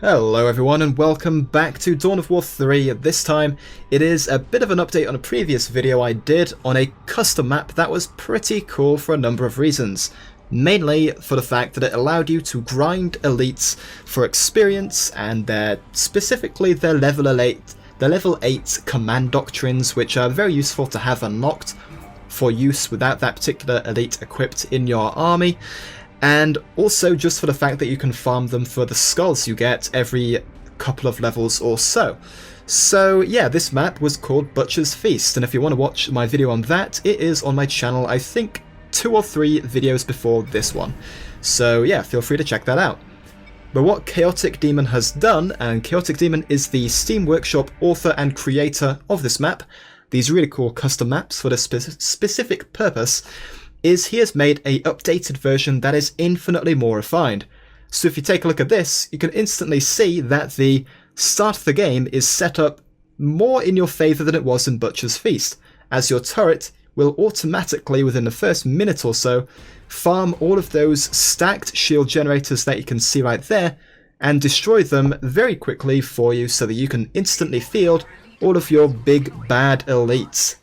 Hello everyone and welcome back to Dawn of War 3. This time it is a bit of an update on a previous video I did on a custom map that was pretty cool for a number of reasons. Mainly for the fact that it allowed you to grind elites for experience and specifically their level 8 command doctrines, which are very useful to have unlocked for use without that particular elite equipped in your army. And also just for the fact that you can farm them for the skulls you get every couple of levels or so. So yeah, this map was called Butcher's Feast, and if you want to watch my video on that, it is on my channel, I think 2 or 3 videos before this one. So yeah, feel free to check that out. But what Chaotic-Deamon has done, and Chaotic-Deamon is the Steam Workshop author and creator of this map, these really cool custom maps for this specific purpose, is he has made a updated version that is infinitely more refined. So if you take a look at this, you can instantly see that the start of the game is set up more in your favour than it was in Butcher's Feast, as your turret will automatically, within the first minute or so, farm all of those stacked shield generators that you can see right there, and destroy them very quickly for you so that you can instantly field all of your big bad elites.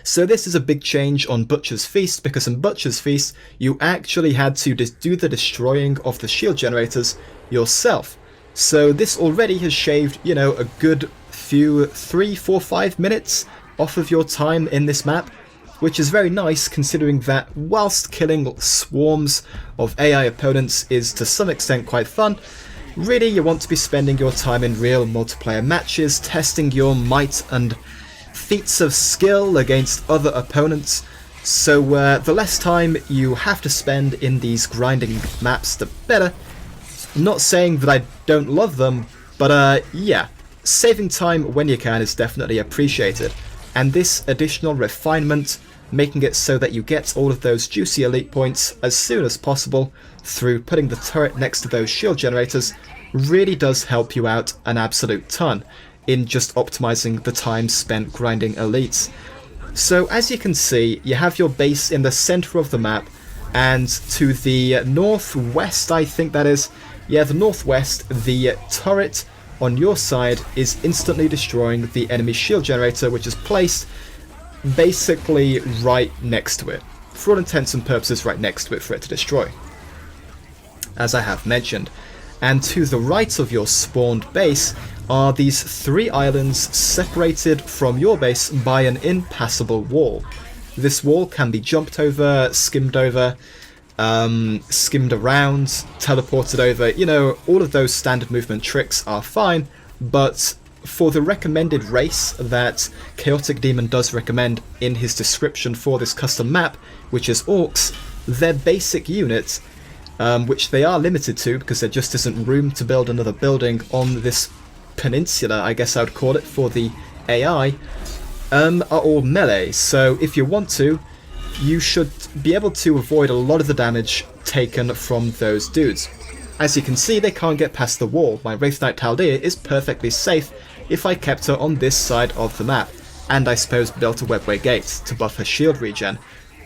So this is a big change on Butcher's Feast, because in Butcher's Feast you actually had to do the destroying of the shield generators yourself. So this already has shaved, you know, a good few 3, 4, 5 minutes off of your time in this map, which is very nice considering that whilst killing swarms of AI opponents is to some extent quite fun, really you want to be spending your time in real multiplayer matches, testing your might and feats of skill against other opponents. So the less time you have to spend in these grinding maps, the better. Not saying that I don't love them, but yeah, saving time when you can is definitely appreciated. And this additional refinement, making it so that you get all of those juicy elite points as soon as possible through putting the turret next to those shield generators, really does help you out an absolute ton in just optimizing the time spent grinding elites. So as you can see, you have your base in the center of the map, and to the northwest, I think that is, yeah, the northwest, the turret on your side is instantly destroying the enemy shield generator, which is placed basically right next to it. For all intents and purposes, right next to it for it to destroy, as I have mentioned. And to the right of your spawned base are these 3 islands separated from your base by an impassable wall. This wall can be jumped over, skimmed around, teleported over, you know, all of those standard movement tricks are fine, but for the recommended race that Chaotic-Deamon does recommend in his description for this custom map, which is Orcs, their basic unit, which they are limited to because there just isn't room to build another building on this peninsula, I guess I would call it, for the AI, are all melee. So if you want to, you should be able to avoid a lot of the damage taken from those dudes. As you can see, they can't get past the wall. My Wraith Knight Taldir is perfectly safe if I kept her on this side of the map, and I suppose built a webway gate to buff her shield regen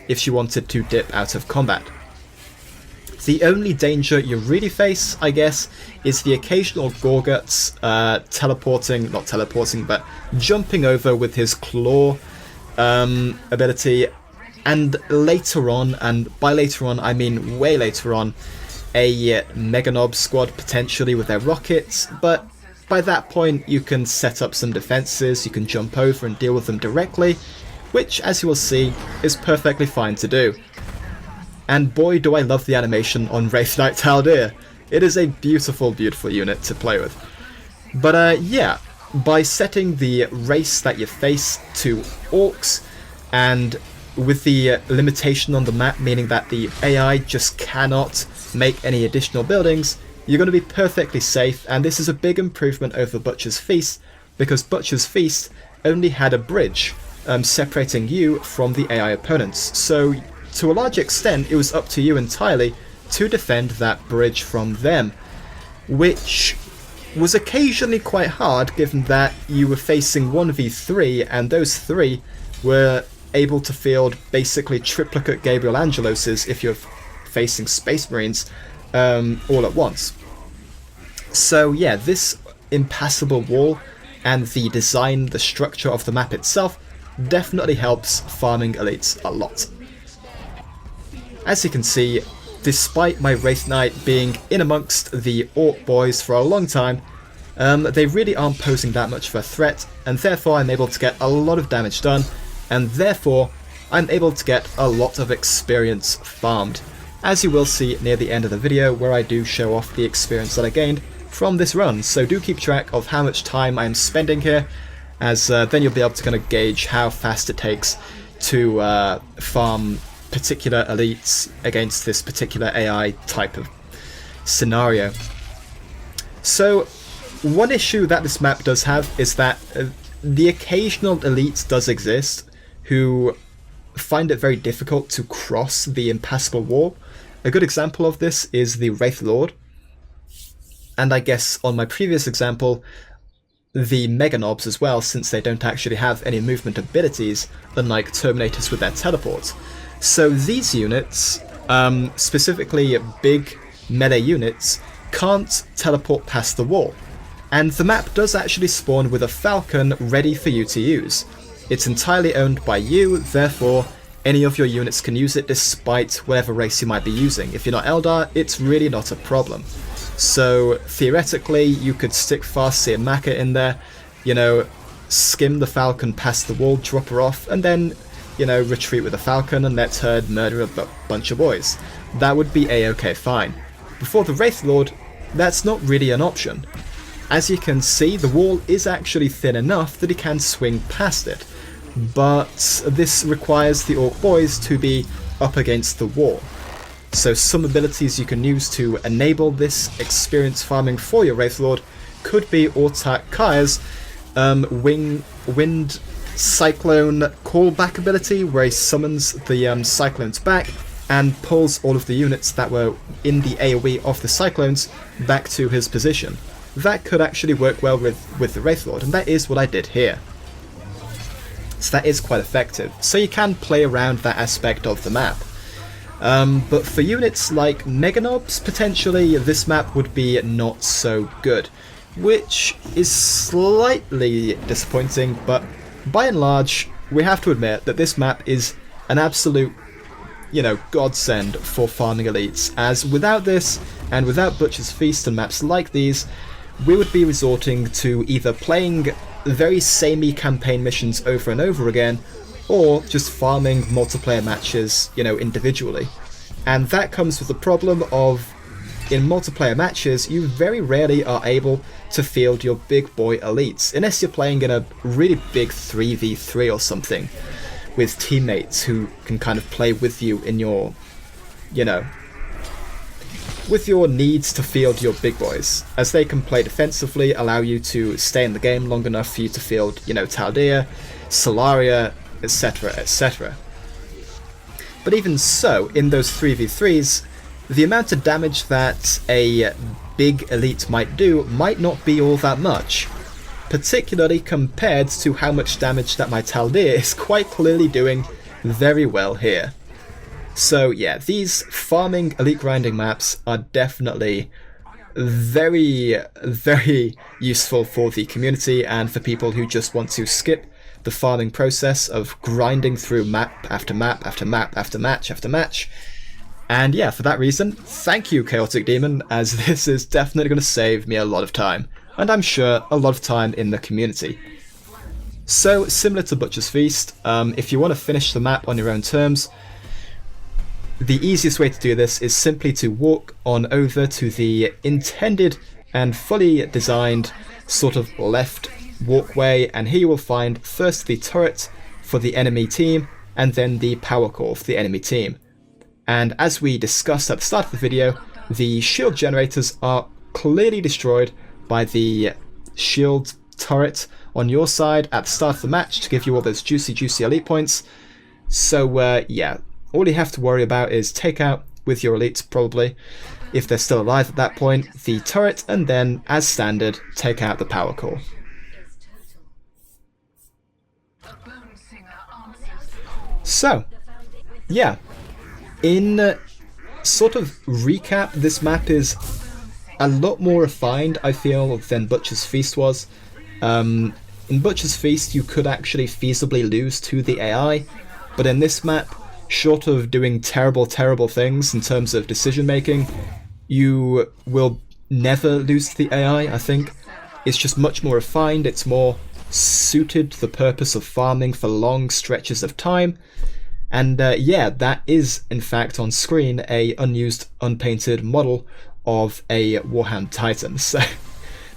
if she wanted to dip out of combat. The only danger you really face, I guess, is the occasional Gorguts jumping over with his claw ability, and later on, and by later on I mean way later on, a Meganob squad potentially with their rockets, but by that point you can set up some defences, you can jump over and deal with them directly, which, as you will see, is perfectly fine to do. And boy do I love the animation on Wraith Knight Taldir. It is a beautiful, beautiful unit to play with. But yeah, by setting the race that you face to Orcs, and with the limitation on the map, meaning that the AI just cannot make any additional buildings, you're going to be perfectly safe, and this is a big improvement over Butcher's Feast, because Butcher's Feast only had a bridge separating you from the AI opponents. So to a large extent, it was up to you entirely to defend that bridge from them, which was occasionally quite hard given that you were facing 1v3 and those 3 were able to field basically triplicate Gabriel Angeloses if you're facing Space Marines all at once. So yeah, this impassable wall and the design, the structure of the map itself definitely helps farming elites a lot. As you can see, despite my Wraith Knight being in amongst the Orc boys for a long time, they really aren't posing that much of a threat, and therefore I'm able to get a lot of damage done, and therefore I'm able to get a lot of experience farmed, as you will see near the end of the video where I do show off the experience that I gained from this run. So do keep track of how much time I'm spending here, as then you'll be able to kind of gauge how fast it takes to farm particular elites against this particular AI type of scenario. So one issue that this map does have is that the occasional elite does exist who find it very difficult to cross the impassable wall. A good example of this is the Wraith Lord, and I guess on my previous example, the Mega Knobs as well, since they don't actually have any movement abilities, unlike Terminators with their teleports. So these units, specifically big melee units, can't teleport past the wall. And the map does actually spawn with a Falcon ready for you to use. It's entirely owned by you, therefore any of your units can use it despite whatever race you might be using. If you're not Eldar, it's really not a problem. So theoretically, you could stick Farseer Maka in there, you know, skim the Falcon past the wall, drop her off, and then, you know, retreat with a Falcon and let her murder a bunch of boys. That would be a-okay fine. Before the Wraith Lord, that's not really an option. As you can see, the wall is actually thin enough that he can swing past it, but this requires the Orc boys to be up against the wall. So some abilities you can use to enable this experience farming for your Wraith Lord could be Autark Kaya's Wind Cyclone callback ability, where he summons the Cyclones back and pulls all of the units that were in the AoE of the Cyclones back to his position. That could actually work well with the Wraith Lord, and that is what I did here. So that is quite effective. So you can play around that aspect of the map. But for units like Mega Knobs, potentially this map would be not so good, which is slightly disappointing, but by and large, we have to admit that this map is an absolute, you know, godsend for farming elites, as without this, and without Butcher's Feast and maps like these, we would be resorting to either playing very samey campaign missions over and over again, or just farming multiplayer matches, you know, individually. And that comes with the problem of, in multiplayer matches, you very rarely are able to field your big boy elites, unless you're playing in a really big 3v3 or something, with teammates who can kind of play with you in your, you know, with your needs to field your big boys, as they can play defensively, allow you to stay in the game long enough for you to field, you know, Tal'Dea, Solaria, etc, etc. But even so, in those 3v3s, the amount of damage that a big elite might do might not be all that much, particularly compared to how much damage that my Tal'Dea is quite clearly doing very well here. So yeah, these farming elite grinding maps are definitely very, very useful for the community and for people who just want to skip the farming process of grinding through map after map after map after match after match. And yeah, for that reason, thank you Chaotic-Deamon, as this is definitely going to save me a lot of time, and I'm sure a lot of time in the community. So similar to Butcher's Feast, if you want to finish the map on your own terms, the easiest way to do this is simply to walk on over to the intended and fully designed sort of left walkway, and here you will find first the turret for the enemy team and then the power core for the enemy team. And as we discussed at the start of the video, the shield generators are clearly destroyed by the shield turret on your side at the start of the match to give you all those juicy elite points. So yeah, all you have to worry about is take out with your elites, probably, if they're still alive at that point, the turret, and then, as standard, take out the power core. So, yeah, in sort of recap, this map is a lot more refined, I feel, than Butcher's Feast was. In Butcher's Feast, you could actually feasibly lose to the AI, but in this map, short of doing terrible, terrible things in terms of decision making, you will never lose to the AI, I think. It's just much more refined, it's more suited to the purpose of farming for long stretches of time. And yeah, that is in fact on screen a unused, unpainted model of a Warhound Titan. So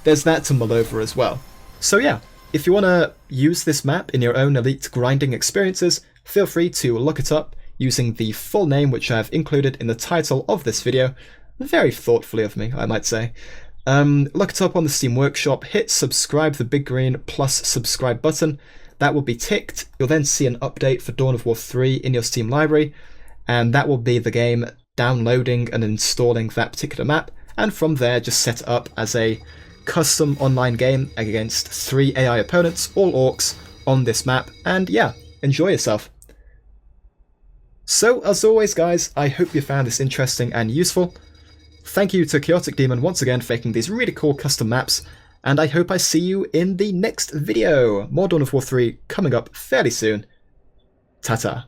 there's that to mull over as well. So yeah, if you want to use this map in your own elite grinding experiences, feel free to look it up using the full name which I've included in the title of this video. Very thoughtfully of me, I might say. Look it up on the Steam Workshop, hit subscribe, the big green plus subscribe button. That will be ticked. You'll then see an update for Dawn of War 3 in your Steam library, and that will be the game downloading and installing that particular map, and from there just set it up as a custom online game against 3 AI opponents, all orcs, on this map, and yeah, enjoy yourself. So, as always guys, I hope you found this interesting and useful. Thank you to Chaotic-Deamon once again for making these really cool custom maps, and I hope I see you in the next video. More Dawn of War 3 coming up fairly soon. Ta-ta.